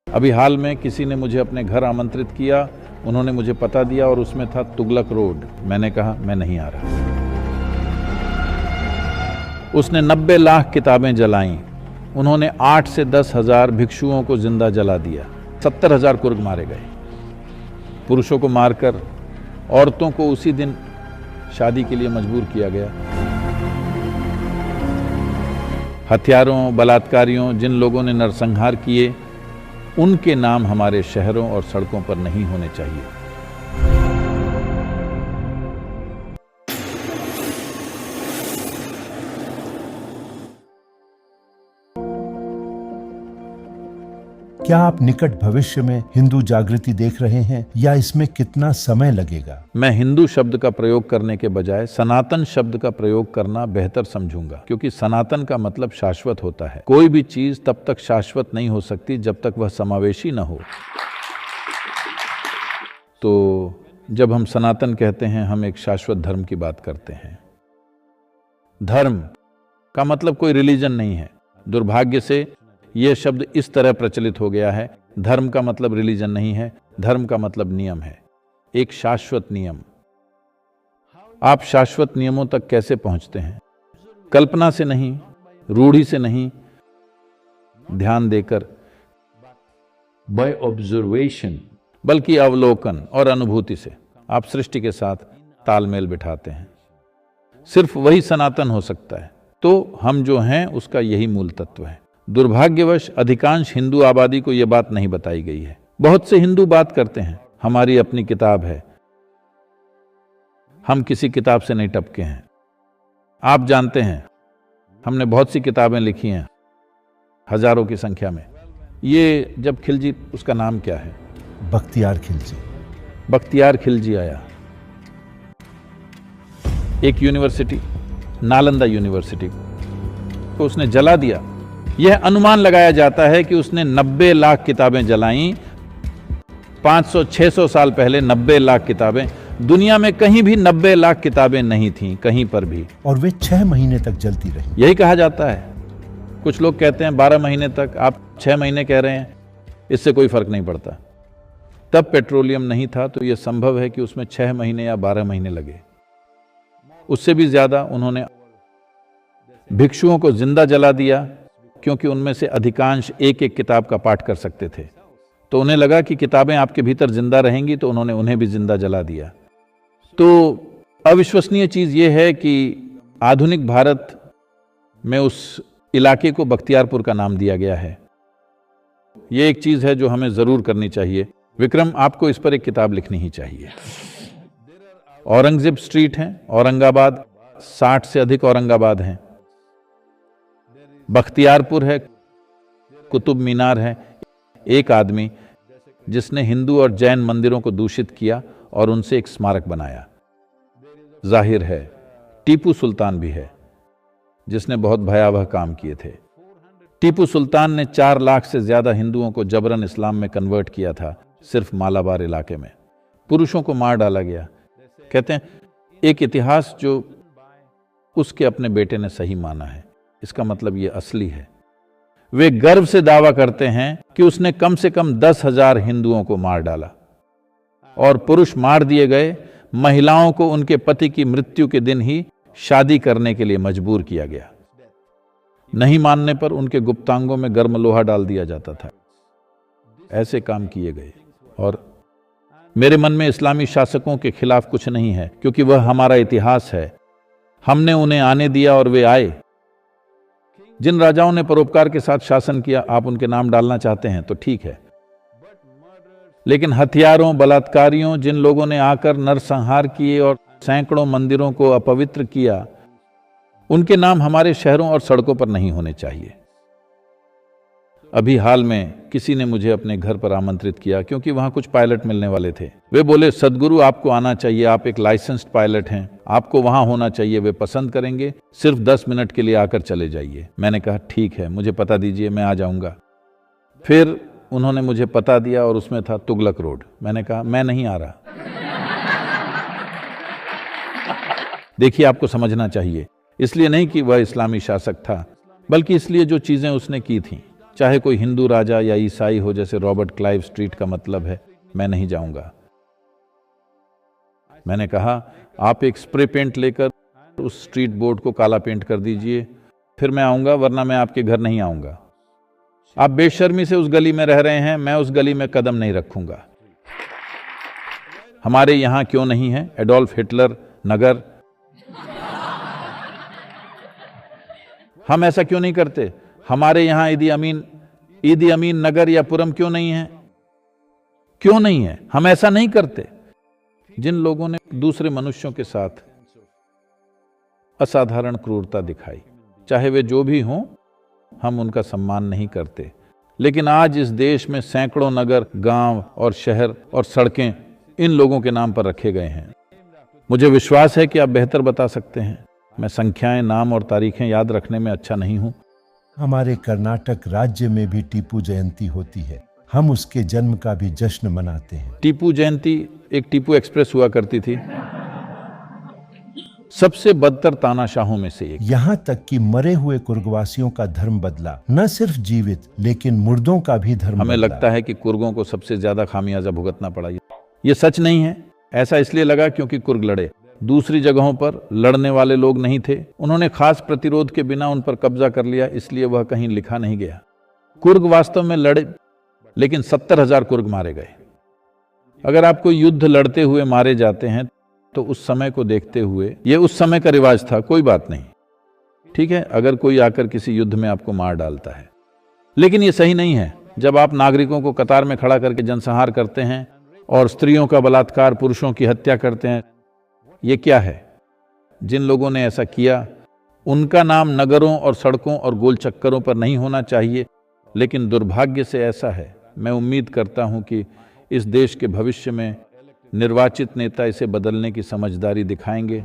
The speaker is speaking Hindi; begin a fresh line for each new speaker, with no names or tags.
अभी हाल में किसी ने मुझे अपने घर आमंत्रित किया, उन्होंने मुझे पता दिया और उसमें था तुगलक रोड। मैंने कहा मैं नहीं आ रहा। उसने 90 लाख किताबें जलाईं, उन्होंने 8 से 10 हजार भिक्षुओं को जिंदा जला दिया, 70 हजार कुर्ग मारे गए, पुरुषों को मारकर औरतों को उसी दिन शादी के लिए मजबूर किया गया। हत्यारों, बलात्कारियों, जिन लोगों ने नरसंहार किए, उनके नाम हमारे शहरों और सड़कों पर नहीं होने चाहिए।
क्या आप निकट भविष्य में हिंदू जागृति देख रहे हैं या इसमें कितना समय लगेगा?
मैं हिंदू शब्द का प्रयोग करने के बजाय सनातन शब्द का प्रयोग करना बेहतर समझूंगा, क्योंकि सनातन का मतलब शाश्वत होता है। कोई भी चीज तब तक शाश्वत नहीं हो सकती जब तक वह समावेशी न हो। तो जब हम सनातन कहते हैं, हम एक शाश्वत धर्म की बात करते हैं। धर्म का मतलब कोई रिलीजन नहीं है। दुर्भाग्य से यह शब्द इस तरह प्रचलित हो गया है। धर्म का मतलब रिलीजन नहीं है, धर्म का मतलब नियम है, एक शाश्वत नियम। आप शाश्वत नियमों तक कैसे पहुंचते हैं? कल्पना से नहीं, रूढ़ी से नहीं, ध्यान देकर, बाय ऑब्जर्वेशन, बल्कि अवलोकन और अनुभूति से आप सृष्टि के साथ तालमेल बिठाते हैं। सिर्फ वही सनातन हो सकता है। तो हम जो हैं उसका यही मूल तत्व है। दुर्भाग्यवश अधिकांश हिंदू आबादी को यह बात नहीं बताई गई है। बहुत से हिंदू बात करते हैं, हमारी अपनी किताब है, हम किसी किताब से नहीं टपके हैं। आप जानते हैं, हमने बहुत सी किताबें लिखी हैं, हजारों की संख्या में। ये जब खिलजी, उसका नाम क्या है?
बख्तियार खिलजी।
बख्तियार खिलजी आया, एक यूनिवर्सिटी, नालंदा यूनिवर्सिटी को उसने जला दिया। यह अनुमान लगाया जाता है कि उसने 90 लाख किताबें जलाईं। 500-600 साल पहले 90 लाख किताबें, दुनिया में कहीं भी 90 लाख किताबें नहीं थीं, कहीं पर भी।
और वे 6 महीने तक जलती रही।
यही कहा जाता है। कुछ लोग कहते हैं 12 महीने तक, आप 6 महीने कह रहे हैं, इससे कोई फर्क नहीं पड़ता। तब पेट्रोलियम नहीं था, तो यह संभव है कि उसमें 6 महीने या 12 महीने लगे। उससे भी ज्यादा उन्होंने भिक्षुओं को जिंदा जला दिया, क्योंकि उनमें से अधिकांश एक एक किताब का पाठ कर सकते थे। तो उन्हें लगा कि किताबें आपके भीतर जिंदा रहेंगी, तो उन्होंने उन्हें भी जिंदा जला दिया। तो अविश्वसनीय चीज यह है कि आधुनिक भारत में उस इलाके को बख्तियारपुर का नाम दिया गया है। यह एक चीज है जो हमें जरूर करनी चाहिए। विक्रम, आपको इस पर एक किताब लिखनी ही चाहिए। औरंगजेब स्ट्रीट है, औरंगाबाद, 60 से अधिक औरंगाबाद हैं। बख्तियारपुर है, कुतुब मीनार है। एक आदमी जिसने हिंदू और जैन मंदिरों को दूषित किया और उनसे एक स्मारक बनाया। जाहिर है टीपू सुल्तान भी है, जिसने बहुत भयावह काम किए थे। टीपू सुल्तान ने 4 लाख से ज्यादा हिंदुओं को जबरन इस्लाम में कन्वर्ट किया था, सिर्फ मालाबार इलाके में। पुरुषों को मार डाला गया। कहते हैं एक इतिहास जो उसके अपने बेटे ने सही माना है, इसका मतलब ये असली है। वे गर्व से दावा करते हैं कि उसने कम से कम 10,000 हिंदुओं को मार डाला और पुरुष मार दिए गए। महिलाओं को उनके पति की मृत्यु के दिन ही शादी करने के लिए मजबूर किया गया। नहीं मानने पर उनके गुप्तांगों में गर्म लोहा डाल दिया जाता था। ऐसे काम किए गए। और मेरे मन में इस्लामी शासकों के खिलाफ कुछ नहीं है, क्योंकि वह हमारा इतिहास है। हमने उन्हें आने दिया और वे आए। जिन राजाओं ने परोपकार के साथ शासन किया, आप उनके नाम डालना चाहते हैं तो ठीक है, लेकिन हथियारों, बलात्कारियों, जिन लोगों ने आकर नरसंहार किए और सैकड़ों मंदिरों को अपवित्र किया, उनके नाम हमारे शहरों और सड़कों पर नहीं होने चाहिए। अभी हाल में किसी ने मुझे अपने घर पर आमंत्रित किया, क्योंकि वहां कुछ पायलट मिलने वाले थे। वे बोले, सदगुरु आपको आना चाहिए, आप एक लाइसेंस्ड पायलट हैं, आपको वहां होना चाहिए, वे पसंद करेंगे, सिर्फ 10 मिनट के लिए आकर चले जाइए। मैंने कहा ठीक है, मुझे पता दीजिए, मैं आ जाऊंगा। फिर उन्होंने मुझे पता दिया और उसमें था तुगलक रोड। मैंने कहा मैं नहीं आ रहा। देखिए, आपको समझना चाहिए, इसलिए नहीं कि वह इस्लामी शासक था, बल्कि इसलिए जो चीजें उसने की थीं। चाहे कोई हिंदू राजा या ईसाई हो, जैसे रॉबर्ट क्लाइव स्ट्रीट का मतलब है, मैं नहीं जाऊंगा। मैंने कहा, आप एक स्प्रे पेंट लेकर उस स्ट्रीट बोर्ड को काला पेंट कर दीजिए, फिर मैं आऊंगा, वरना मैं आपके घर नहीं आऊंगा। आप बेशर्मी से उस गली में रह रहे हैं, मैं उस गली में कदम नहीं रखूंगा। हमारे यहां क्यों नहीं है एडोल्फ हिटलर नगर? हम ऐसा क्यों नहीं करते? हमारे यहां ईदी अमीन नगर या पुरम क्यों नहीं है? क्यों नहीं है? हम ऐसा नहीं करते। जिन लोगों ने दूसरे मनुष्यों के साथ असाधारण क्रूरता दिखाई, चाहे वे जो भी हों, हम उनका सम्मान नहीं करते। लेकिन आज इस देश में सैकड़ों नगर, गांव और शहर और सड़कें इन लोगों के नाम पर रखे गए हैं। मुझे विश्वास है कि आप बेहतर बता सकते हैं। मैं संख्याएं, नाम और तारीखें याद रखने में अच्छा नहीं हूं।
हमारे कर्नाटक राज्य में भी टीपू जयंती होती है। हम उसके जन्म का भी जश्न मनाते हैं।
टीपू जयंती एक टीपू एक्सप्रेस हुआ करती थी, सबसे बदतर तानाशाहों में से एक।
यहाँ तक कि मरे हुए कुर्गवासियों का धर्म बदला, न सिर्फ जीवित लेकिन मुर्दों का भी धर्म
हमें
बदला।
लगता है कि कुर्गों को सबसे ज्यादा खामियाजा भुगतना पड़ा। ये सच नहीं है। ऐसा इसलिए लगा क्योंकि कुर्ग लड़े। दूसरी जगहों पर लड़ने वाले लोग नहीं थे। उन्होंने खास प्रतिरोध के बिना उन पर कब्जा कर लिया, इसलिए वह कहीं लिखा नहीं गया। कुर्ग वास्तव में लड़े, लेकिन 70,000 कुर्ग मारे गए। अगर आपको युद्ध लड़ते हुए मारे जाते हैं तो उस समय को देखते हुए, ये उस समय का रिवाज था, कोई बात नहीं, ठीक है, अगर कोई आकर किसी युद्ध में आपको मार डालता है। लेकिन ये सही नहीं है। जब आप नागरिकों को कतार में खड़ा करके जनसंहार करते हैं और स्त्रियों का बलात्कार, पुरुषों की हत्या करते हैं, ये क्या है? जिन लोगों ने ऐसा किया उनका नाम नगरों और सड़कों और गोल चक्करों पर नहीं होना चाहिए, लेकिन दुर्भाग्य से ऐसा है। मैं उम्मीद करता हूं कि इस देश के भविष्य में निर्वाचित नेता इसे बदलने की समझदारी दिखाएंगे।